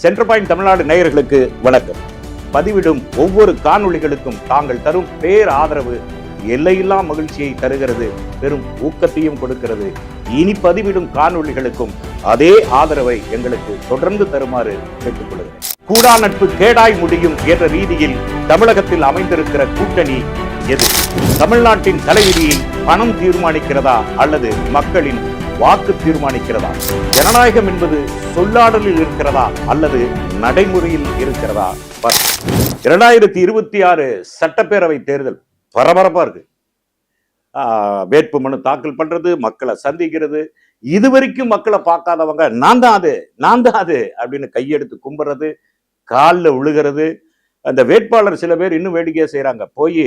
Centre point Tamil Nadu நேயர்களுக்கு வணக்கம். பதிவிடும் ஒவ்வொரு காணொளிகளுக்கும் தாங்கள் தரும் பேர் ஆதரவு எல்லையில்லா மகிழ்ச்சியை தருகிறது, பெரும் ஊக்கத்தையும் கொடுக்கிறது. இனி பதிவிடும் காணொளிகளுக்கும் அதே ஆதரவை எங்களுக்கு தொடர்ந்து தருமாறு கேட்டுக்கொள்கிறேன். கூடா நட்பு கேடாய் முடியும் என்ற ரீதியில் தமிழகத்தில் அமைந்திருக்கிற கூட்டணி எது? தமிழ்நாட்டின் தலைவிதியில் பணம் தீர்மானிக்கிறதா அல்லது மக்களின் வாக்கு தீர்மானிக்கிறதா? ஜனநாயகம் என்பது சொல்லாடலில் இருக்கிறதா அல்லது நடைமுறையில் இருக்கிறதா? 2026 சட்டப்பேரவை தேர்தல் பரபரப்பா இருக்கு. வேட்புமனு தாக்கல் பண்றது, மக்களை சந்திக்கிறது, இதுவரைக்கும் மக்களை பார்க்காதவங்க நான் தான் அது அப்படின்னு கையெடுத்து கும்புறது, காலில் விழுகிறது. அந்த வேட்பாளர் சில பேர் இன்னும் வேடிக்கையா செய்யறாங்க. போய்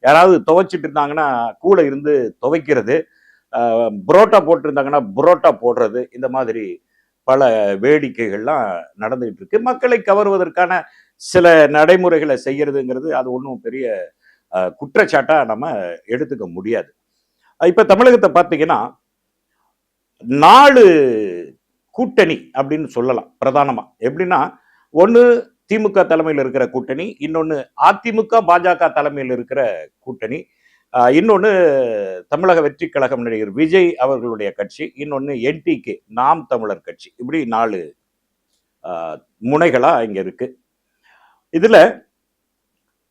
யாராவது துவைச்சிட்டு இருந்தாங்கன்னா கூட இருந்து துவைக்கிறது, புரோட்டா போட்டிருந்தாங்கன்னா புரோட்டா போடுறது, இந்த மாதிரி பல வேடிக்கைகள்லாம் நடந்துகிட்டு இருக்கு. மக்களை கவர்வதற்கான சில நடைமுறைகளை செய்யறதுங்கிறது அது ஒன்றும் பெரிய குற்றச்சாட்டா நம்ம எடுத்துக்க முடியாது. இப்ப தமிழகத்தை பார்த்தீங்கன்னா 4 கூட்டணி அப்படின்னு சொல்லலாம் பிரதானமா. எப்படின்னா, ஒன்று திமுக தலைமையில் இருக்கிற கூட்டணி, இன்னொன்று அதிமுக பாஜக தலைமையில் இருக்கிற கூட்டணி, இன்னொன்று தமிழக வெற்றி கழகம் நடிகர் விஜய் அவர்களுடைய கட்சி, இன்னொன்று என்டிகே நாம் தமிழர் கட்சி. இப்படி 4 முனைகளா இங்க இருக்கு. இதுல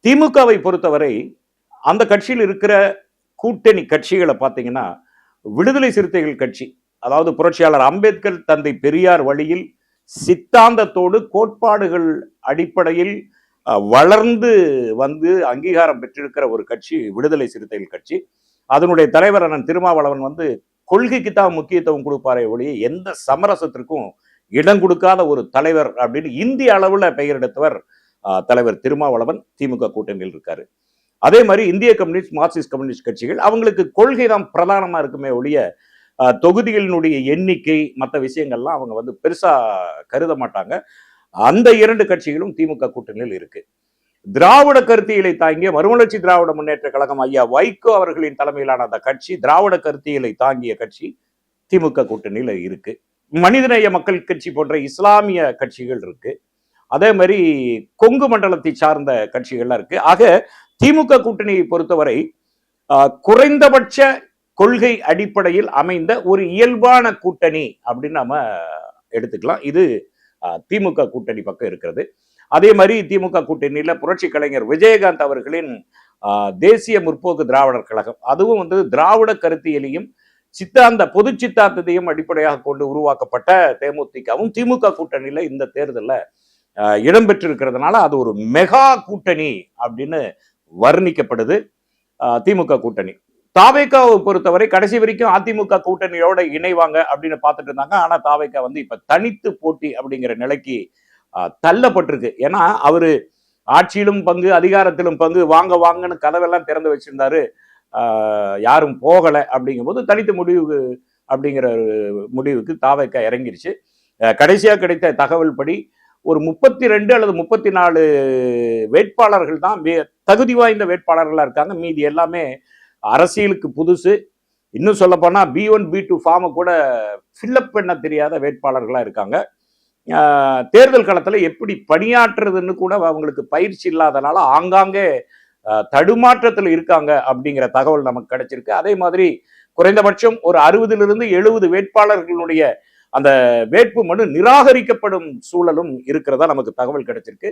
திமுகவை பொறுத்தவரை அந்த கட்சியில் இருக்கிற கூட்டணி கட்சிகளை பார்த்தீங்கன்னா, விடுதலை சிறுத்தைகள் கட்சி, அதாவது புரட்சியாளர் அம்பேத்கர் தந்தை பெரியார் வழியில் சித்தாந்தத்தோடு கோட்பாடுகள் அடிப்படையில் வளர்ந்து வந்து அங்கீகாரம் பெற்றிருக்கிற ஒரு கட்சி விடுதலை சிறுத்தைகள் கட்சி. அதனுடைய தலைவர் அண்ணன் திருமாவளவன் வந்து கொள்கைக்கு தான் முக்கியத்துவம் கொடுப்பாரே ஒழிய எந்த சமரசத்திற்கும் இடம் கொடுக்காத ஒரு தலைவர் அப்படின்னு இந்திய அளவுல பெயர் எடுத்தவர் தலைவர் திருமாவளவன். திமுக கூட்டணியில் இருக்காரு. அதே மாதிரி இந்திய கம்யூனிஸ்ட், மார்க்சிஸ்ட் கம்யூனிஸ்ட் கட்சிகள் அவங்களுக்கு கொள்கை தான் பிரதானமா இருக்குமே ஒழிய தொகுதிகளினுடைய எண்ணிக்கை மற்ற விஷயங்கள்லாம் அவங்க வந்து பெருசா கருத மாட்டாங்க. அந்த 2 கட்சிகளும் திமுக கூட்டணியில் இருக்கு. திராவிட கருத்தியலை தாங்கிய மறுமலர்ச்சி திராவிட முன்னேற்ற கழகம் ஐயா வைகோ அவர்களின் தலைமையிலான அந்த கட்சி, திராவிட கருத்தியலை தாங்கிய கட்சி திமுக கூட்டணியில இருக்கு. மனிதநேய மக்கள் கட்சி போன்ற இஸ்லாமிய கட்சிகள் இருக்கு. அதே மாதிரி கொங்கு மண்டலத்தை சார்ந்த கட்சிகள்லாம் இருக்கு. ஆக திமுக கூட்டணியை பொறுத்தவரை குறைந்தபட்ச கொள்கை அடிப்படையில் அமைந்த ஒரு இயல்பான கூட்டணி அப்படின்னு நாம எடுத்துக்கலாம். இது திமுக கூட்டணி பக்கம் இருக்கிறது. அதே மாதிரி திமுக கூட்டணியில புரட்சி கலைஞர் விஜயகாந்த் அவர்களின் தேசிய முற்போக்கு திராவிடர் கழகம், அதுவும் வந்து திராவிட கருத்தியலையும் பொது சித்தாந்தத்தையும் அடிப்படையாக கொண்டு உருவாக்கப்பட்ட தேமுதிகவும் திமுக கூட்டணியில இந்த தேர்தலில் இடம்பெற்றிருக்கிறதுனால அது ஒரு மெகா கூட்டணி அப்படின்னு வர்ணிக்கப்படுது திமுக கூட்டணி. தாவேகாவை பொறுத்தவரை கடைசி வரைக்கும் அதிமுக கூட்டணியோட இணைவாங்க அப்படின்னு பார்த்துட்டு இருந்தாங்க. ஆனா தாவேகா வந்து இப்ப தனித்து போட்டி அப்படிங்கிற நிலைக்கு தள்ளப்பட்டிருக்கு. ஏன்னா அவரு ஆட்சியிலும் பங்கு, அதிகாரத்திலும் பங்கு, வாங்க வாங்கன்னு கதவெல்லாம் திறந்து வச்சிருந்தாரு. யாரும் போகலை அப்படிங்கும் போது தனித்து முடிவு அப்படிங்கிற முடிவுக்கு தாவேகா இறங்கிருச்சு. கடைசியா கிடைத்த தகவல் படி ஒரு 32 அல்லது 34 வேட்பாளர்கள் தான் தகுதி வாய்ந்த வேட்பாளர்களா இருக்காங்க. மீதி எல்லாமே அரசியலுக்கு புதுசு. இன்னும் சொல்ல போனா B1 B2 ஃபார்மை கூட ஃபில்லப் பண்ண தெரியாத வேட்பாளர்களா இருக்காங்க. தேர்தல் களத்துல எப்படி பணியாற்றுறதுன்னு கூட அவங்களுக்கு பயிற்சி இல்லாதனால ஆங்காங்கே தடுமாற்றத்தில் இருக்காங்க அப்படிங்கிற தகவல் நமக்கு கிடைச்சிருக்கு. அதே மாதிரி குறைந்தபட்சம் ஒரு 60 to 70 வேட்பாளர்களுடைய அந்த வேட்பு மனு நிராகரிக்கப்படும் சூழலும் இருக்கிறதா நமக்கு தகவல் கிடைச்சிருக்கு.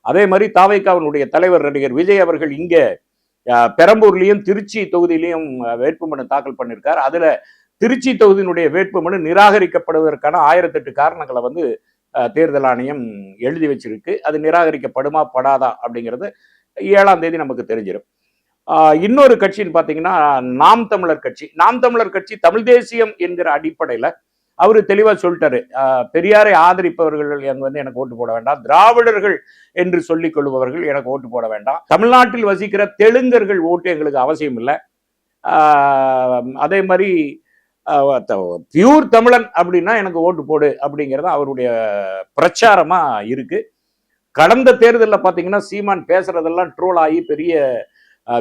அதே மாதிரி தாவேகாவினுடைய தலைவர் நடிகர் விஜய் அவர்கள் இங்க பெரம்பூர்லயும் திருச்சி தொகுதியிலையும் வேட்புமனு தாக்கல் பண்ணியிருக்கார். அதுல திருச்சி தொகுதியினுடைய வேட்புமனு நிராகரிக்கப்படுவதற்கான 1008 காரணங்களை வந்து தேர்தல் ஆணையம் எழுதி வச்சிருக்கு. அது நிராகரிக்கப்படுமா படாதா அப்படிங்கிறது 7ஆம் தேதி நமக்கு தெரிஞ்சிடும். இன்னொரு கட்சின்னு பாத்தீங்கன்னா நாம் தமிழர் கட்சி. நாம் தமிழர் கட்சி தமிழ் தேசியம் என்கிற அடிப்படையில அவரு தெளிவா சொல்லிட்டாரு, பெரியாரை ஆதரிப்பவர்கள் வந்து எனக்கு ஓட்டு போட வேண்டாம், திராவிடர்கள் என்று சொல்லிக் கொள்பவர்கள் எனக்கு ஓட்டு போட வேண்டாம், தமிழ்நாட்டில் வசிக்கிற தெலுங்கர்கள் ஓட்டு எங்களுக்கு அவசியம் இல்லை, அதே மாதிரி பியூர் தமிழன் அப்படின்னா எனக்கு ஓட்டு போடு அப்படிங்கிறது அவருடைய பிரச்சாரமா இருக்கு. கடந்த தேர்தலில் பார்த்தீங்கன்னா சீமான் பேசுறதெல்லாம் ட்ரோல் ஆகி பெரிய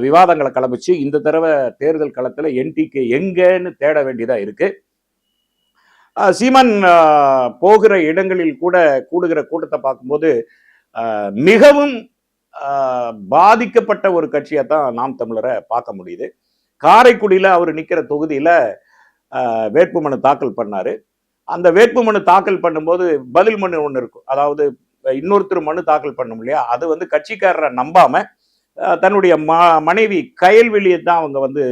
விவாதங்களை கிளம்பிச்சு. இந்த தடவை தேர்தல் களத்துல என்டிகே எங்கன்னு தேட வேண்டியதா இருக்கு. சீமான் போகிற இடங்களில் கூட கூடுகிற கூட்டத்தை பார்க்கும்போது மிகவும் பாதிக்கப்பட்ட ஒரு கட்சியை தான் நாம் தமிழரை பார்க்க முடியுது. காரைக்குடியில அவர் நிக்கிற தொகுதியில வேட்புமனு தாக்கல் பண்ணாரு. அந்த வேட்புமனு தாக்கல் பண்ணும்போது பதில் மனு ஒன்று இருக்கும். அதாவது இன்னொருத்தர் மனு தாக்கல் பண்ணும் இல்லையா, அது வந்து கட்சிக்காரரை நம்பாம தன்னுடைய மனைவி கயல்வெளியை தான் அவங்க வந்து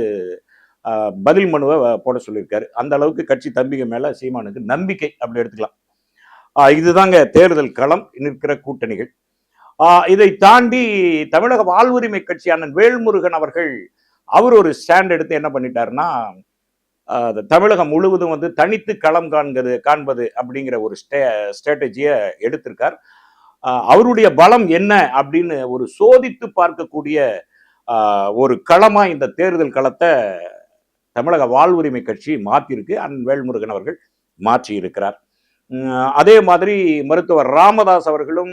பதில் மனுவை போட சொல்லியிருக்காரு. அந்த அளவுக்கு கட்சி தம்பிங்க மேல சீமானுக்கு நம்பிக்கை, அப்படி எடுத்துக்கலாம். இதுதாங்க தேர்தல் களம், நிற்கிற கூட்டணிகள். இதை தாண்டி தமிழக வாழ்வுரிமை கட்சி அண்ணன் வேல்முருகன் அவர்கள் அவர் ஒரு ஸ்டாண்ட் எடுத்து என்ன பண்ணிட்டாருன்னா, தமிழகம் முழுவதும் வந்து தனித்து களம் காண்பது அப்படிங்கிற ஒரு ஸ்ட்ராட்டஜியை எடுத்திருக்கார். அவருடைய பலம் என்ன அப்படின்னு ஒரு சோதித்து பார்க்கக்கூடிய ஒரு களமா இந்த தேர்தல் களத்தை தமிழக வாழ்வுரிமை கட்சி மாற்றிருக்கு. அண்ணன் வேல்முருகன் அவர்கள் மாற்றி இருக்கிறார். அதே மாதிரி மருத்துவர் ராமதாஸ் அவர்களும்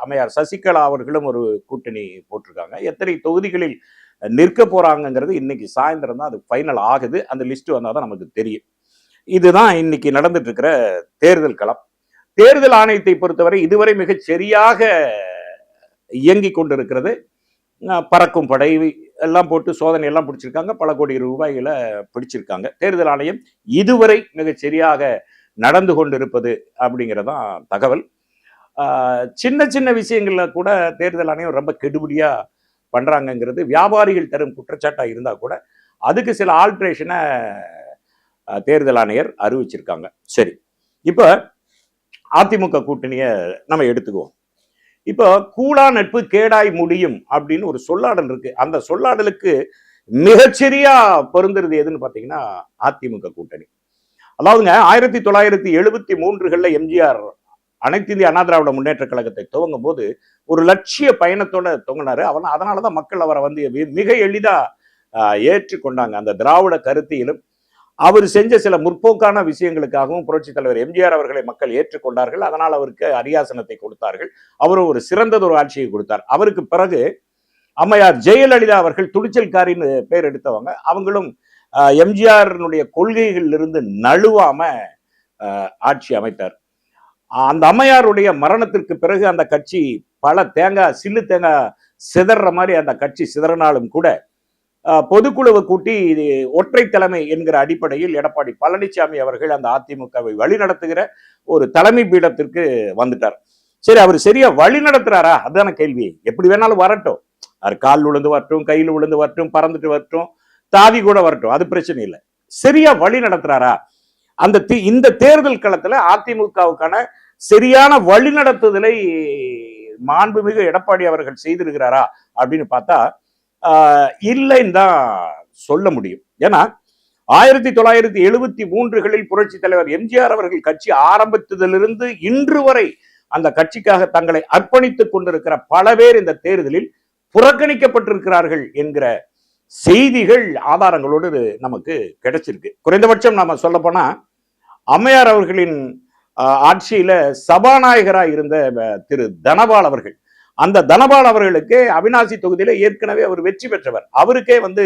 அம்மையார் சசிகலா அவர்களும் ஒரு கூட்டணி போட்டிருக்காங்க. எத்தனை தொகுதிகளில் நிற்க போறாங்கிறது இன்னைக்கு சாயந்தரம் தான் அது ஃபைனல் ஆகுது. அந்த லிஸ்ட் வந்தால் தான் நமக்கு தெரியும். இதுதான் இன்னைக்கு நடந்துட்டு இருக்கிற தேர்தல் களம். தேர்தல் ஆணையத்தை பொறுத்தவரை இதுவரை மிகச் சரியாக இயங்கிக் கொண்டிருக்கிறது. பறக்கும் படை எல்லாம் போட்டு சோதனை எல்லாம் பிடிச்சிருக்காங்க. பல கோடி ரூபாய்களை பிடிச்சிருக்காங்க. தேர்தல் ஆணையம் இதுவரை மிகச் சரியாக நடந்து கொண்டிருப்பது அப்படிங்கிறதான் தகவல். சின்ன சின்ன விஷயங்கள்ல கூட தேர்தல் ஆணையம் ரொம்ப கெடுபடியா பண்றாங்கிறது வியாபாரிகள் தரும் குற்றச்சாட்டா இருந்தா கூட அதுக்கு சில ஆல்ட்ரேஷனை தேர்தல் ஆணையர் அறிவிச்சிருக்காங்க. சரி, இப்ப அதிமுக கூட்டணியை நம்ம எடுத்துக்குவோம். இப்போ கூடா நட்பு கேடாய் முடியும் அப்படின்னு ஒரு சொல்லாடல் இருக்கு. அந்த சொல்லாடலுக்கு மிகச்சரியா பொருந்துறது எதுன்னு பாத்தீங்கன்னா அதிமுக கூட்டணி. அதாவதுங்க 1973 எம்ஜிஆர் அனைத்து இந்திய அண்ணா திராவிட முன்னேற்ற கழகத்தை துவங்கும் போது ஒரு லட்சிய பயணத்தோட துவங்கினாரு. அதனாலதான் மக்கள் அவரை வந்து மிக எளிதா ஏற்றுக்கொண்டாங்க. அந்த திராவிட கருத்தியிலும் அவர் செஞ்ச சில முற்போக்கான விஷயங்களுக்காகவும் புரட்சி தலைவர் எம்ஜிஆர் அவர்களை மக்கள் ஏற்றுக்கொண்டார்கள். அதனால் அவருக்கு அரியாசனத்தை கொடுத்தார்கள். அவரும் ஒரு சிறந்ததொரு ஆட்சியை கொடுத்தார். அவருக்கு பிறகு அம்மையார் ஜெயலலிதா அவர்கள் துணிச்சல்காரின்னு பேர் எடுத்தவங்க. அவங்களும் எம்ஜிஆருடைய கொள்கைகளிலிருந்து நழுவாம ஆட்சி அமைத்தார். அந்த அம்மையாருடைய மரணத்திற்கு பிறகு அந்த கட்சி பல சில்லு தேங்காய் சிதற மாதிரி அந்த கட்சி சிதறினாலும் கூட பொதுக்குழுவை கூட்டி ஒற்றை தலைமை என்கிற அடிப்படையில் எடப்பாடி பழனிசாமி அவர்கள் அந்த அதிமுகவை வழிநடத்துகிற ஒரு தலைமை பீடத்திற்கு வந்துட்டார். சரி, அவர் சரியா வழி நடத்துறாரா? அதுதான கேள்வி. எப்படி வேணாலும் வரட்டும், அவர் கால் விழுந்து வரட்டும், கையில் விழுந்து வரட்டும், பறந்துட்டு வரட்டும், தாவி கூட வரட்டும், அது பிரச்சனை இல்லை. சரியா வழி நடத்துறாரா? இந்த தேர்தல் களத்துல அதிமுகவுக்கான சரியான வழி நடத்துதலை மாண்புமிகு எடப்பாடி அவர்கள் செய்திருக்கிறாரா அப்படின்னு பார்த்தா இல்லைன்னு தான் சொல்ல முடியும். ஏன்னா 1973 புரட்சி தலைவர் எம்ஜிஆர் அவர்கள் கட்சி ஆரம்பித்ததிலிருந்து இன்று வரை அந்த கட்சிக்காக தங்களை அர்ப்பணித்துக் கொண்டிருக்கிற பல பேர் இந்த தேர்தலில் புறக்கணிக்கப்பட்டிருக்கிறார்கள் என்கிற செய்திகள் ஆதாரங்களோடு நமக்கு கிடைச்சிருக்கு. குறைந்தபட்சம் நாம சொல்ல போனா அம்மையார் அவர்களின் ஆட்சியில சபாநாயகராக இருந்த திரு தனபால் அவர்கள், அந்த தனபால் அவர்களுக்கு அவிநாசி தொகுதியில ஏற்கனவே அவர் வெற்றி பெற்றவர். அவருக்கே வந்து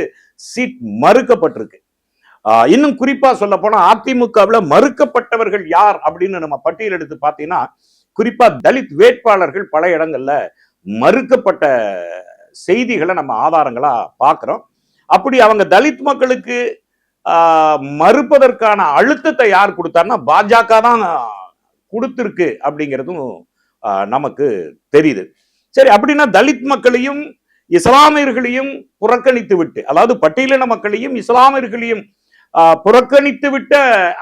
சீட் மறுக்கப்பட்டிருக்கு. இன்னும் குறிப்பா சொல்ல போனா அதிமுகவில் மறுக்கப்பட்டவர்கள் யார் அப்படின்னு நம்ம பட்டியல் எடுத்து பார்த்தீங்கன்னா குறிப்பா தலித் வேட்பாளர்கள் பல இடங்கள்ல மறுக்கப்பட்ட செய்திகளை நம்ம ஆதாரங்களா பார்க்கிறோம். அப்படி அவங்க தலித் மக்களுக்கு மறுப்பதற்கான அழுத்தத்தை யார் கொடுத்தாருன்னா பாஜக தான் கொடுத்திருக்கு அப்படிங்கிறதும் நமக்கு தெரியுது. சரி, அப்படின்னா தலித் மக்களையும் இஸ்லாமியர்களையும் புறக்கணித்து விட்டு, அதாவது பட்டியலின மக்களையும் இஸ்லாமியர்களையும் புறக்கணித்து விட்ட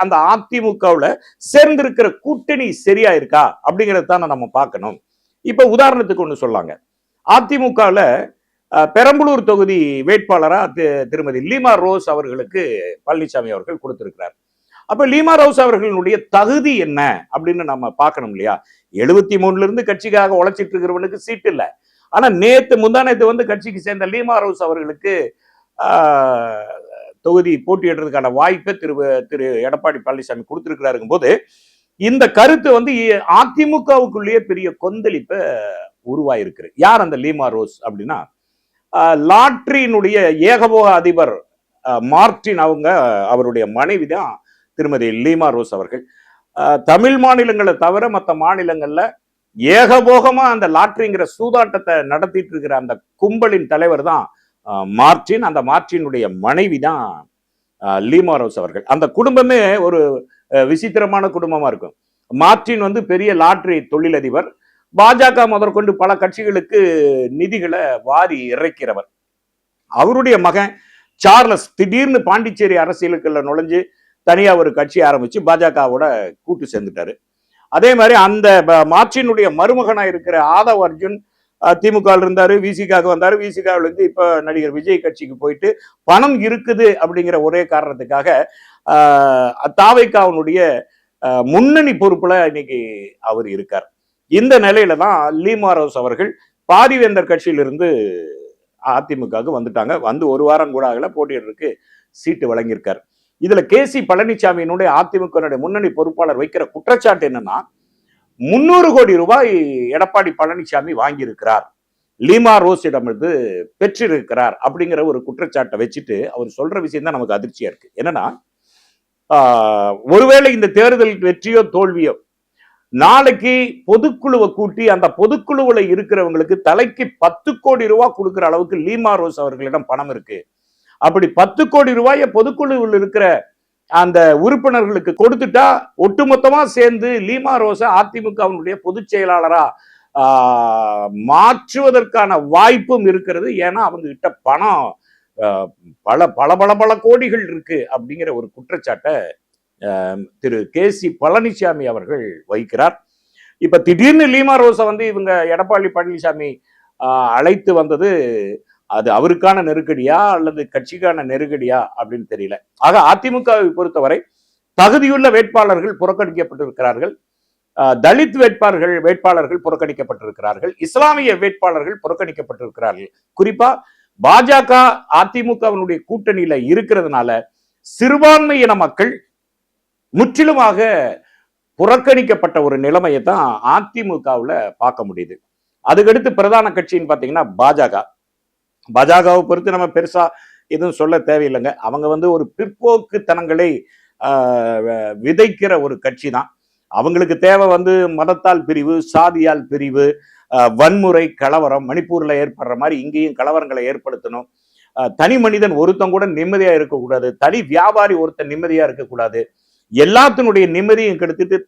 அந்த அதிமுகவுல சேர்ந்திருக்கிற கூட்டணி சரியா இருக்கா அப்படிங்கறத தான் நம்ம பார்க்கணும். இப்ப உதாரணத்துக்கு ஒண்ணு சொல்லாங்க. அதிமுகவுல பெரம்பலூர் தொகுதி வேட்பாளரா திருமதி லீமா ரோஸ் அவர்களுக்கு பழனிசாமி அவர்கள் கொடுத்திருக்கிறார். அப்ப லீமா ரோஸ் அவர்களுடைய தகுதி என்ன அப்படின்னு நம்ம பார்க்கணும் இல்லையா? 73 இருந்து கட்சிக்காக உழைச்சிட்டு இருக்கிறவனுக்கு சீட் இல்லை. ஆனா முந்தானத்து வந்து கட்சிக்கு சேர்ந்த லீமா ரோஸ் அவர்களுக்கு தொகுதி போட்டியிடுறதுக்கான வாய்ப்பை திரு எடப்பாடி பழனிசாமி கொடுத்திருக்கிறாருக்கும் போது இந்த கருத்து வந்து அதிமுகவுக்குள்ளேயே பெரிய கொந்தளிப்பை உருவாயிருக்கு. யார் அந்த லீமா ரோஸ் அப்படின்னா, லாட்ரியினுடைய ஏகபோக அதிபர் மார்டின் அவருடைய மனைவி தான் திருமதி லீமா ரோஸ் அவர்கள். தமிழ் மாநிலங்களை தவிர மற்ற மாநிலங்கள்ல ஏகபோகமா அந்த லாட்ரிங்கிற சூதாட்டத்தை நடத்திட்டு இருக்கிற அந்த கும்பலின் தலைவர் தான் மார்டின். அந்த மார்டினுடைய மனைவி தான் லீமா ரோஸ் அவர்கள். அந்த குடும்பமே ஒரு விசித்திரமான குடும்பமா இருக்கும். மார்டின் வந்து பெரிய லாட்ரி தொழிலதிபர். பாஜக முதற்கொண்டு பல கட்சிகளுக்கு நிதிகளை வாரி இறைக்கிறவர். அவருடைய மகன் சார்லஸ் திடீர்னு பாண்டிச்சேரி அரசியலுக்குள்ள நுழைஞ்சு தனியா ஒரு கட்சி ஆரம்பிச்சு பாஜகவோட கூட்டு சேர்ந்துட்டாரு. அதே மாதிரி அந்த மார்டினுடைய மருமகனா இருக்கிற ஆதவ் அர்ஜுன் திமுக இருந்தாரு, விசிகாக வந்தாரு. விசிகாவில இருந்து இப்ப நடிகர் விஜய் கட்சிக்கு போயிட்டு பணம் இருக்குது அப்படிங்கிற ஒரே காரணத்துக்காக தாவைக்காவுடைய முன்னணி பொறுப்புல இன்னைக்கு அவர் இருக்கார். இந்த நிலையில தான் லீமா ரோஸ் அவர்கள் பாரிவேந்தர் கட்சியிலிருந்து அதிமுகவுக்கு வந்துட்டாங்க. வந்து ஒரு வாரம் கூட ஆகல, போட்டியிடறதுக்கு சீட்டு வழங்கியிருக்காரு. இதுல KC பழனிசாமியினுடைய அதிமுக முன்னணி பொறுப்பாளர் வைக்கிற குற்றச்சாட்டு என்னன்னா, 300 கோடி ரூபாய் எடப்பாடி பழனிசாமி வாங்கியிருக்கிறார், லீமா ரோஸிடமிருந்து பெற்றிருக்கிறார் அப்படிங்கிற ஒரு குற்றச்சாட்டை வச்சுட்டு அவர் சொல்ற விஷயம் தான் நமக்கு அதிர்ச்சியா இருக்கு. என்னன்னா, ஒருவேளை இந்த தேர்தல் வெற்றியோ தோல்வியோ நாளைக்கு பொதுக்குழுவை கூட்டி அந்த பொதுக்குழுவுல இருக்கிறவங்களுக்கு தலைக்கு 10 கோடி ரூபாய் கொடுக்கிற அளவுக்கு லீமா ரோஸ் அவர்களிடம் பணம் இருக்கு. அப்படி 10 கோடி ரூபாயை பொதுக்குழுவில் இருக்கிற அந்த உறுப்பினர்களுக்கு கொடுத்துட்டா ஒட்டுமொத்தமா சேர்ந்து லீமா ரோஸ அதிமுகவினுடைய பொதுச் செயலாளரா மாற்றுவதற்கான வாய்ப்பும் இருக்கிறது. ஏன்னா அவங்க கிட்ட பணம் பல பல பல பல கோடிகள் இருக்கு அப்படிங்கிற ஒரு குற்றச்சாட்டை திரு KC பழனிசாமி அவர்கள் வைக்கிறார். இப்ப திடீர்னு லீமா ரோஸை வந்து இவங்க எடப்பாடி பழனிசாமி அழைத்து வந்தது அது அவருக்கான நெருக்கடியா அல்லது கட்சிக்கான நெருக்கடியா அப்படின்னு தெரியல. ஆக அதிமுகவை பொறுத்தவரை தகுதியுள்ள வேட்பாளர்கள் புறக்கணிக்கப்பட்டிருக்கிறார்கள், தலித் வேட்பாளர்கள் புறக்கணிக்கப்பட்டிருக்கிறார்கள், இஸ்லாமிய வேட்பாளர்கள் புறக்கணிக்கப்பட்டிருக்கிறார்கள். குறிப்பா பாஜக அதிமுகவினுடைய கூட்டணியில இருக்கிறதுனால சிறுபான்மையின மக்கள் முற்றிலுமாக புறக்கணிக்கப்பட்ட ஒரு நிலைமையை தான் அதிமுகவுல பார்க்க முடியுது. அதுக்கடுத்து பிரதான கட்சின்னு பாத்தீங்கன்னா பாஜகவை பொறுத்து நம்ம பெருசா எதுவும் சொல்ல தேவையில்லைங்க. அவங்க வந்து ஒரு பிற்போக்குத்தனங்களை விதைக்கிற ஒரு கட்சி தான். அவங்களுக்கு தேவை வந்து மதத்தால் பிரிவு, சாதியால் பிரிவு, வன்முறை, கலவரம். மணிப்பூர்ல ஏற்படுற மாதிரி இங்கேயும் கலவரங்களை ஏற்படுத்தணும். தனி மனிதன் ஒருத்தன் கூட நிம்மதியா இருக்கக்கூடாது, தனி வியாபாரி ஒருத்தன் நிம்மதியா இருக்கக்கூடாது, எல்லாத்தினுடைய நிம்மதியும் கெடுத்துட்டு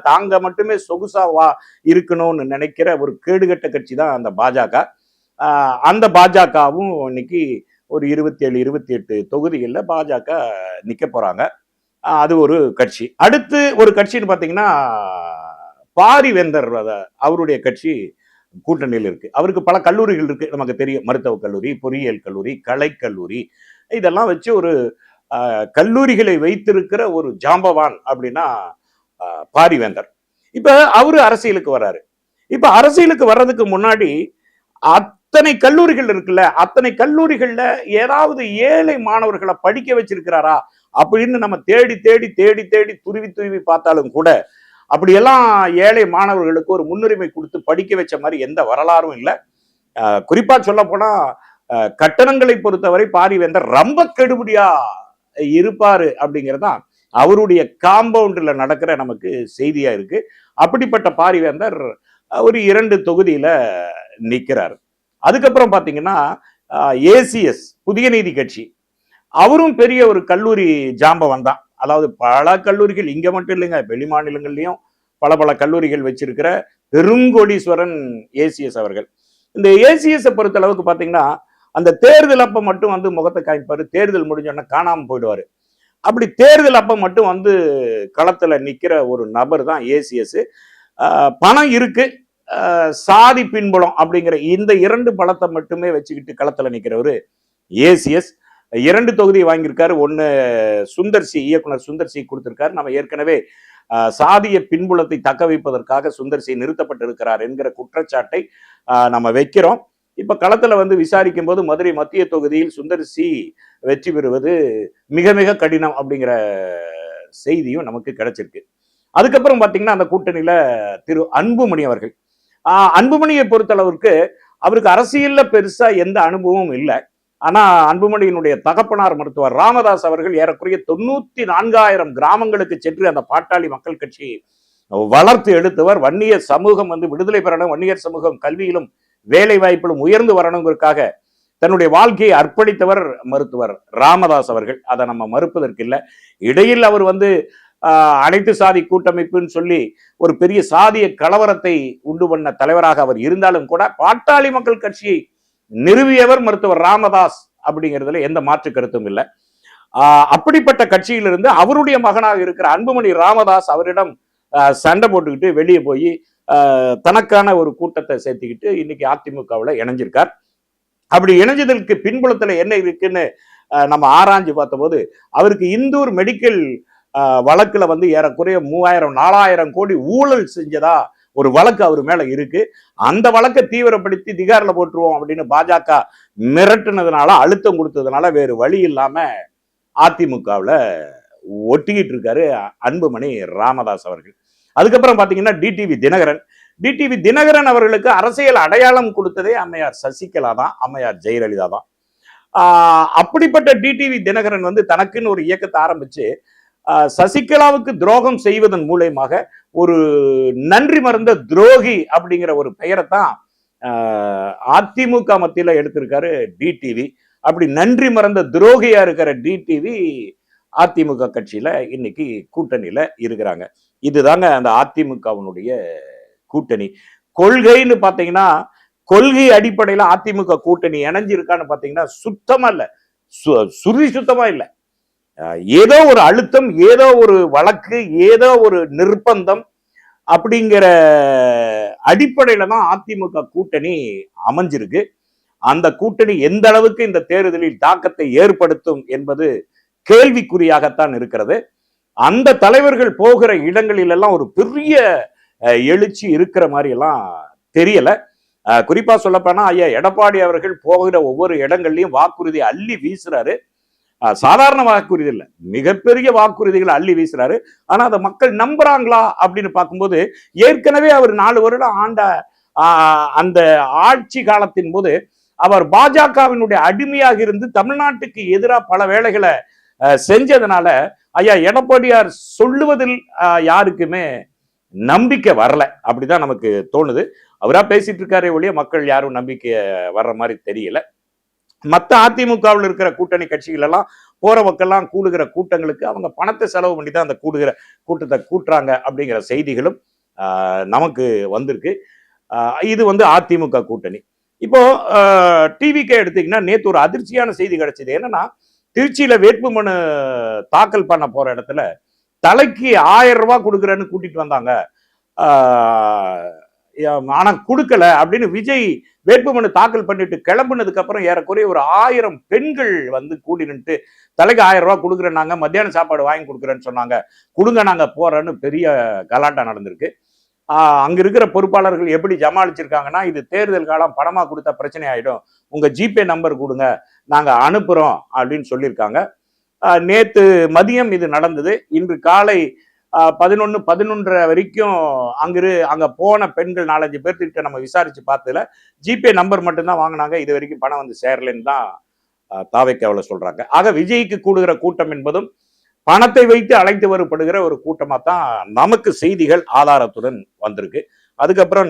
தாங்க மட்டுமே சொகுசாவா இருக்கணும்னு நினைக்கிற ஒரு கேடுகட்ட கட்சி தான் அந்த பாஜக. அந்த பாஜகவும் இன்னைக்கு ஒரு 27 28 தொகுதிகளில் பாஜக நிக்க போறாங்க. அது ஒரு கட்சி. அடுத்து ஒரு கட்சின்னு பாத்தீங்கன்னா பாரிவேந்தர் அவருடைய கட்சி கூட்டணியில் இருக்கு. அவருக்கு பல கல்லூரிகள் இருக்கு, நமக்கு தெரியும். மருத்துவக் கல்லூரி, பொறியியல் கல்லூரி, கலைக்கல்லூரி, இதெல்லாம் வச்சு ஒரு கல்லூரிகளை வைத்திருக்கிற ஒரு ஜாம்பவான் அப்படின்னா பாரிவேந்தர். இப்ப அவரு அரசியலுக்கு வர்றாரு. இப்ப அரசியலுக்கு வர்றதுக்கு முன்னாடி அத்தனை கல்லூரிகள் இருக்குல்ல, அத்தனை கல்லூரிகள்ல ஏதாவது ஏழை மாணவர்களை படிக்க வச்சிருக்கிறாரா அப்படின்னு நம்ம தேடி தேடி தேடி தேடி துருவி துருவி பார்த்தாலும் கூட அப்படியெல்லாம் ஏழை மாணவர்களுக்கு ஒரு முன்னுரிமை கொடுத்து படிக்க வச்ச மாதிரி எந்த வரலாறும் இல்லை. குறிப்பா சொல்ல போனா கட்டணங்களை பொறுத்தவரை பாரிவேந்தர் ரொம்ப கெடுபடியா இருப்பாரு அப்படிங்கிறதான் அவருடைய காம்பவுண்ட்ல நடக்கிற நமக்கு செய்தியா இருக்கு. அப்படிப்பட்ட பாரிவேந்தர் ஒரு 2 தொகுதியில நிக்கிறார். அதுக்கப்புறம் பாத்தீங்கன்னா ACS புதிய நீதி கட்சி, அவரும் பெரிய ஒரு கல்லூரி ஜாம்பவன் தான். அதாவது பல கல்லூரிகள் இங்க மட்டும் இல்லைங்க, வெளி மாநிலங்கள்லயும் பல பல கல்லூரிகள் வச்சிருக்கிற பெருங்கோடீஸ்வரன் ACS அவர்கள். இந்த ACS பொறுத்த அளவுக்கு பாத்தீங்கன்னா அந்த தேர்தல் அப்ப மட்டும் வந்து முகத்தை காமிப்பாரு, தேர்தல் முடிஞ்சோன்னா காணாம போயிடுவாரு. அப்படி தேர்தல் அப்ப மட்டும் வந்து களத்துல நிக்கிற ஒரு நபர் தான் ACS. பணம் இருக்கு, சாதி பின்புலம் அப்படிங்கிற இந்த 2 பலத்தை மட்டுமே வச்சுக்கிட்டு களத்துல நிக்கிறவரு ACS. 2 தொகுதி வாங்கியிருக்காரு. ஒன்னு இயக்குனர் சுந்தர்சி கொடுத்திருக்காரு. நம்ம ஏற்கனவே சாதிய பின்புலத்தை தக்க வைப்பதற்காக சுந்தர்சி நிறுத்தப்பட்டிருக்கிறார் என்கிற குற்றச்சாட்டை நம்ம வைக்கிறோம். இப்ப களத்துல வந்து விசாரிக்கும் போது மதுரை மத்திய தொகுதியில் சுந்தர்சி வெற்றி பெறுவது மிக மிக கடினம் அப்படிங்கிற செய்தியும் நமக்கு கிடைச்சிருக்கு. அதுக்கப்புறம் பாத்தீங்கன்னா அந்த கூட்டணியில திரு அன்புமணி அவர்கள். அன்புமணியை பொறுத்தளவுக்கு அவருக்கு அரசியல்ல பெருசா எந்த அனுபவமும் இல்லை. ஆனா அன்புமணியினுடைய தகப்பனார் மருத்துவர் ராமதாஸ் அவர்கள் ஏறக்குறைய 94,000 கிராமங்களுக்கு சென்று அந்த பாட்டாளி மக்கள் கட்சி வளர்த்து எடுத்தவர். வன்னியர் சமூகம் விடுதலை பெறணும், வன்னியர் சமூகம் கல்வியிலும் வேலை வாய்ப்பிலும் உயர்ந்து வரணுங்கிறதுக்காக தன்னுடைய வாழ்க்கையை அர்ப்பணித்தவர் மருத்துவர் ராமதாஸ் அவர்கள். அதை நம்ம மறுப்பதற்கு இல்லை. இடையில் அவர் அனைத்து சாதி கூட்டமைப்புன்னு சொல்லி ஒரு பெரிய சாதிய கலவரத்தை உண்டு பண்ண தலைவராக அவர் இருந்தாலும் கூட பாட்டாளி மக்கள் கட்சியை நிறுவியவர் மருத்துவர் ராமதாஸ் அப்படிங்கிறதுல எந்த மாற்று கருத்தும் இல்லை. அப்படிப்பட்ட கட்சியிலிருந்து அவருடைய மகனாக இருக்கிற அன்புமணி ராமதாஸ் அவரிடம் சண்டை போட்டுக்கிட்டு வெளியே போய் தனக்கான ஒரு கூட்டத்தை சேர்த்துக்கிட்டு இன்னைக்கு அதிமுகவில் இணைஞ்சிருக்கார். அப்படி இணைஞ்சதற்கு பின்புலத்துல என்ன இருக்குன்னு நம்ம ஆராய்ஞ்சு பார்த்தபோது அவருக்கு இந்தூர் மெடிக்கல் வழக்குல ஏறக்குறைய 3,000-4,000 கோடி ஊழல் செஞ்சதா ஒரு வழக்கு அவர் மேல இருக்கு. அந்த வழக்கை தீவிரப்படுத்தி திகார்ல போட்டுருவோம் அப்படின்னு பாஜக மிரட்டுனதுனால, அழுத்தம் கொடுத்ததுனால வேறு வழி இல்லாம அதிமுகவில் ஒட்டிக்கிட்டு இருக்காரு அன்புமணி ராமதாஸ் அவர்கள். அதுக்கப்புறம் பாத்தீங்கன்னா டிடிவி தினகரன் அவர்களுக்கு அரசியல் அடையாளம் கொடுத்ததே அம்மையார் சசிகலா தான், அம்மையார் ஜெயலலிதா தான். அப்படிப்பட்ட டிடிவி தினகரன் தனக்குன்னு ஒரு இயக்கத்தை ஆரம்பிச்சு சசிகலாவுக்கு துரோகம் செய்வதன் மூலமாக ஒரு நன்றி மறந்த துரோகி அப்படிங்கிற ஒரு பெயரை தான் அதிமுக மத்தியில எடுத்திருக்காரு டிடிவி. அப்படி நன்றி மறந்த துரோகியா இருக்கிற டிடிவி அதிமுக கட்சியில இன்னைக்கு கூட்டணியில இருக்கிறாங்க. இதுதாங்க அந்த அதிமுகவினுடைய கூட்டணி. கொள்கைன்னு பாத்தீங்கன்னா, கொள்கை அடிப்படையில அதிமுக கூட்டணி இணைஞ்சிருக்கான்னு பாத்தீங்கன்னா சுத்தமா இல்ல, சுத்தமா இல்ல. ஏதோ ஒரு அழுத்தம், ஏதோ ஒரு வழக்கு, ஏதோ ஒரு நிர்பந்தம் அப்படிங்கிற அடிப்படையில தான் அதிமுக கூட்டணி அமைஞ்சிருக்கு. அந்த கூட்டணி எந்த அளவுக்கு இந்த தேர்தலில் தாக்கத்தை ஏற்படுத்தும் என்பது கேள்விக்குறியாகத்தான் இருக்கிறது. அந்த தலைவர்கள் போகிற இடங்களில் எல்லாம் ஒரு பெரிய எழுச்சி இருக்கிற மாதிரி எல்லாம் தெரியல. குறிப்பா சொல்லப்போனா ஐயா எடப்பாடி அவர்கள் போகிற ஒவ்வொரு இடங்கள்லயும் வாக்குறுதி அள்ளி வீசுறாரு. சாதாரண வாக்குறுதி இல்லை, மிகப்பெரிய வாக்குறுதிகளை அள்ளி வீசுறாரு. ஆனா அதை மக்கள் நம்புறாங்களா அப்படின்னு பார்க்கும்போது, ஏற்கனவே அவர் 4 வருடம் ஆண்ட அந்த ஆட்சி காலத்தின் போது அவர் பாஜகவினுடைய அடிமையாக இருந்து தமிழ்நாட்டுக்கு எதிராக பல வேலைகளை செஞ்சதுனால ஐயா எடப்பாடியார் சொல்லுவதில் யாருக்குமே நம்பிக்கை வரல. அப்படிதான் நமக்கு தோணுது. அவரா பேசிட்டு இருக்காரே ஒழிய மக்கள் யாரும் நம்பிக்கை வர்ற மாதிரி தெரியல. மற்ற அதிமுகவில் இருக்கிற கூட்டணி கட்சிகள் எல்லாம் போற மக்கள்லாம் கூடுகிற கூட்டங்களுக்கு அவங்க பணத்தை செலவு பண்ணி தான் அந்த கூட்டத்தை கூட்டுறாங்க அப்படிங்கிற செய்திகளும் நமக்கு வந்திருக்கு. இது அதிமுக கூட்டணி. இப்போ டிவிக்கே எடுத்தீங்கன்னா நேற்று ஒரு அதிர்ச்சியான செய்தி கிடைச்சது. என்னன்னா, திருச்சியில வேட்புமனு தாக்கல் பண்ண போற இடத்துல தலைக்கு 1000 ரூபாய் கொடுக்குறேன்னு கூட்டிட்டு வந்தாங்க. ஆனா கொடுக்கல அப்படின்னு விஜய் வேட்புமனு தாக்கல் பண்ணிட்டு கிளம்புனதுக்கு அப்புறம் ஏறக்குறைய ஒரு 1000 பெண்கள் கூடி நின்று தலைக்கு 1000 ரூபாய் கொடுக்குறேன்னாங்க, மத்தியான சாப்பாடு வாங்கி கொடுக்குறேன்னு சொன்னாங்க, கொடுங்க நாங்க போறோன்னு பெரிய கலாட்டா நடந்திருக்கு. அங்க இருக்கிற பொறுப்பாளர்கள் எப்படி ஜமாளிச்சிருக்காங்கன்னா, இது தேர்தல் காலம், பணமா கொடுத்தா பிரச்சனை ஆயிடும், உங்க ஜிபே நம்பர் கொடுங்க நாங்க அனுப்புறோம் அப்படின்னு சொல்லியிருக்காங்க. நேத்து மதியம் இது நடந்தது. இன்று காலை 11:30 வரைக்கும் அங்க போன பெண்கள் 4-5 பேர்கிட்ட நம்ம விசாரிச்சு பார்த்ததுல ஜிபே நம்பர் மட்டும்தான் வாங்கினாங்க. இது வரைக்கும் பணம் சேரலன்னு தான் தாவேக்காவுல சொல்றாங்க. ஆக விஜய்க்கு கூடுகிற கூட்டம் என்பதும் பணத்தை வைத்து அழைத்து வரப்படுகிற ஒரு கூட்டமா தான் நமக்கு செய்திகள் ஆதாரத்துடன் வந்திருக்கு. அதுக்கப்புறம்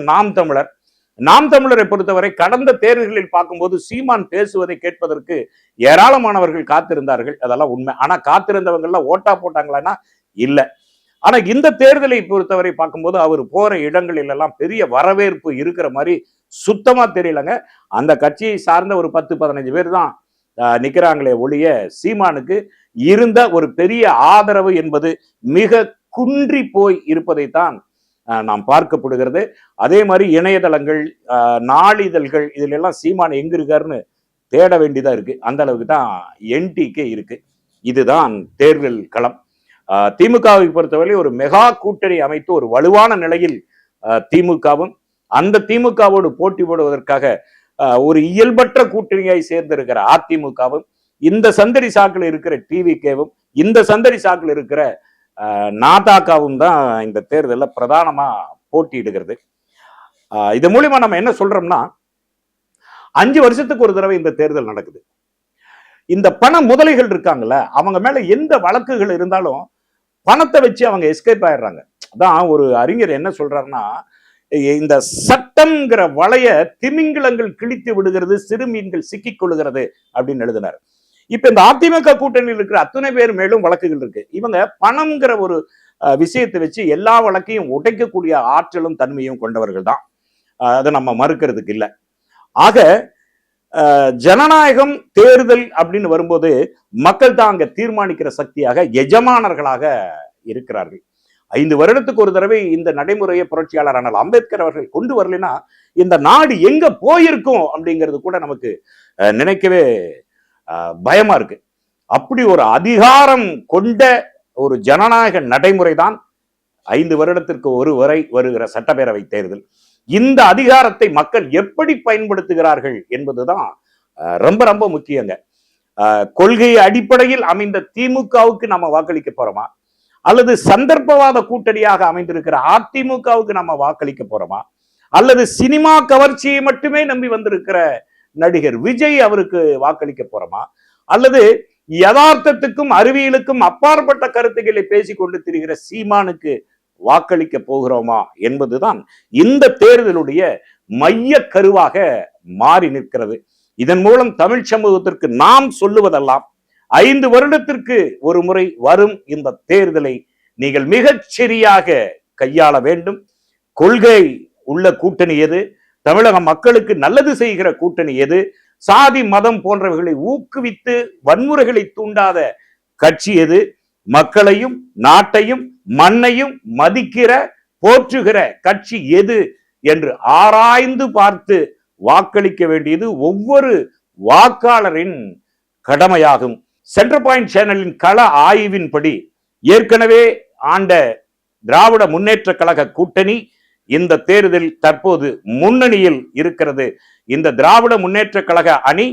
நாம் தமிழரை பொறுத்தவரை கடந்த தேர்தல்களில் பார்க்கும்போது சீமான் பேசுவதை கேட்பதற்கு ஏராளமானவர்கள் காத்திருந்தார்கள். அதெல்லாம் உண்மை. ஆனா காத்திருந்தவங்கெல்லாம் ஓட்டா போட்டாங்களான்னா இல்ல. ஆனா இந்த தேர்தலை பொறுத்தவரை பார்க்கும்போது அவர் போற இடங்களில் எல்லாம் பெரிய வரவேற்பு இருக்கிற மாதிரி சுத்தமா தெரியலங்க. அந்த கட்சியை சார்ந்த ஒரு 10-15 பேர் தான் நிக்கிறாங்களே ஒழிய சீமானுக்கு இருந்த ஒரு பெரிய ஆதரவு என்பது மிக குன்றி போய் இருப்பதைத்தான் நாம் பார்க்கப்படுகிறது. அதே மாதிரி இணையதளங்கள், நாளிதழ்கள், இதுல எல்லாம் சீமான் எங்க இருக்காருன்னு தேட வேண்டியதா இருக்கு. அந்த அளவுக்கு தான் என்டிகே இருக்கு. இதுதான் தேர்தல் களம். திமுகவை பொறுத்தவரை ஒரு மெகா கூட்டணி அமைத்து ஒரு வலுவான நிலையில் திமுகவும், அந்த திமுகவோடு போட்டி போடுவதற்காக ஒரு இயல்பற்ற கூட்டணியை சேர்ந்திருக்கிற அதிமுகவும், இந்த சந்தடி சாக்கில் இருக்கிற டிவிகேவும், இந்த சந்தடி சாக்கில் இருக்கிற நாதாக்காவும் தான் இந்த தேர்தலில் பிரதானமா போட்டியிடுகிறது. இது மூலியமா நம்ம என்ன சொல்றோம்னா, 5 வருஷத்துக்கு ஒரு தடவை இந்த தேர்தல் நடக்குது. இந்த பண முதலைகள் இருக்காங்கல்ல, அவங்க மேல எந்த வழக்குகள் இருந்தாலும் பணத்தை வச்சு அவங்க எஸ்கேப் ஆயிடுறாங்க. அதான் ஒரு அறிஞர் என்ன சொல்றாருன்னா, இந்த சட்டம்ங்கிற வளைய திமிங்கிலங்கள் கிழித்து விடுகிறது, சிறுமீன்கள் சிக்கிக் கொள்ளுகிறது அப்படின்னு எழுதினார். இப்ப இந்த அதிமுக கூட்டணியில் இருக்கிற அத்தனை பேர் மேலும் வழக்குகள் இருக்கு. இவங்க பணம்ங்கிற ஒரு விஷயத்தை வச்சு எல்லா வழக்கையும் உடைக்கக்கூடிய ஆற்றலும் தன்மையும் கொண்டவர்கள் தான். அதை நம்ம மறுக்கிறதுக்கு இல்லை. ஆக ஜனநாயகம் தேர்தல் அப்படின்னு வரும்போது மக்கள் தான் அங்க தீர்மானிக்கிற சக்தியாக எஜமானர்களாக இருக்கிறார்கள். 5 வருடத்துக்கு ஒரு தடவை இந்த நடைமுறையை புரட்சியாளர் ஆனால் அம்பேத்கர் அவர்கள் கொண்டு வரலைன்னா இந்த நாடு எங்க போயிருக்கும் அப்படிங்கிறது கூட நமக்கு நினைக்கவே பயமா இருக்கு. அப்படி ஒரு அதிகாரம் கொண்ட ஒரு ஜனநாயக நடைமுறை தான் 5 வருடத்திற்கு ஒரு வரை வருகிற சட்டப்பேரவை தேர்தல். இந்த அதிகாரத்தை மக்கள் எப்படி பயன்படுத்துகிறார்கள் என்பதுதான் ரொம்ப ரொம்ப முக்கியங்க. கொள்கை அடிப்படையில் அமைந்த திமுகவுக்கு நம்ம வாக்களிக்க போறோமா, அல்லது சந்தர்ப்பவாத கூட்டணியாக அமைந்திருக்கிற அதிமுகவுக்கு நம்ம வாக்களிக்க போறோமா, அல்லது சினிமா கவர்ச்சியை மட்டுமே நம்பி வந்திருக்கிற நடிகர் விஜய் அவருக்கு வாக்களிக்க போறோமா, அல்லது யதார்த்தத்துக்கும் அறிவியலுக்கும் அப்பாற்பட்ட கருத்துக்களை பேசிக்கொண்டு திரிகிற சீமானுக்கு வாக்களிக்க போகிறோமா என்பதுதான் இந்த தேர்தலுடைய மைய கருவாக மாறி நிற்கிறது. இதன் மூலம் தமிழ் சமூகத்திற்கு நாம் சொல்லுவதெல்லாம் 5 வருடத்திற்கு ஒரு முறை வரும் இந்த தேர்தலை நீங்கள் மிகச் சரியாக கையாள வேண்டும். கொள்கை உள்ள கூட்டணி எது, தமிழக மக்களுக்கு நல்லது செய்கிற கூட்டணி எது, சாதி மதம் போன்றவைகளை ஊக்குவித்து வன்முறைகளை தூண்டாத கட்சி எது, மக்களையும் நாட்டையும் மண்ணையும் மதிக்கிற போற்றுகிற கட்சி எது என்று ஆராய்ந்து பார்த்து வாக்களிக்க வேண்டியது ஒவ்வொரு வாக்காளரின் கடமையாகும். சென்டர் பாயிண்ட் சேனலின் கள ஆய்வின்படி ஏற்கனவே ஆண்ட திராவிட முன்னேற்ற கழக கூட்டணி இந்த தேர்தலில் தற்போது முன்னணியில் இருக்கிறது. இந்த திராவிட முன்னேற்ற கழக அணி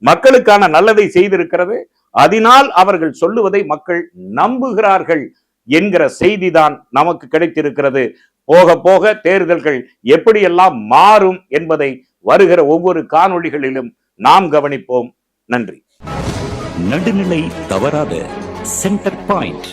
மக்களுக்கான நல்லதை செய்திருக்கிறது. அதனால் அவர்கள் சொல்லுவதை மக்கள் நம்புகிறார்கள் என்கிற செய்திதான் நமக்கு கிடைத்திருக்கிறது. போக போக தேர்தல்கள் எப்படியெல்லாம் மாறும் என்பதை வருகிற ஒவ்வொரு காணொளிகளிலும் நாம் கவனிப்போம். நன்றி. நடுநிலை தவறாத சென்டர் பாயிண்ட்.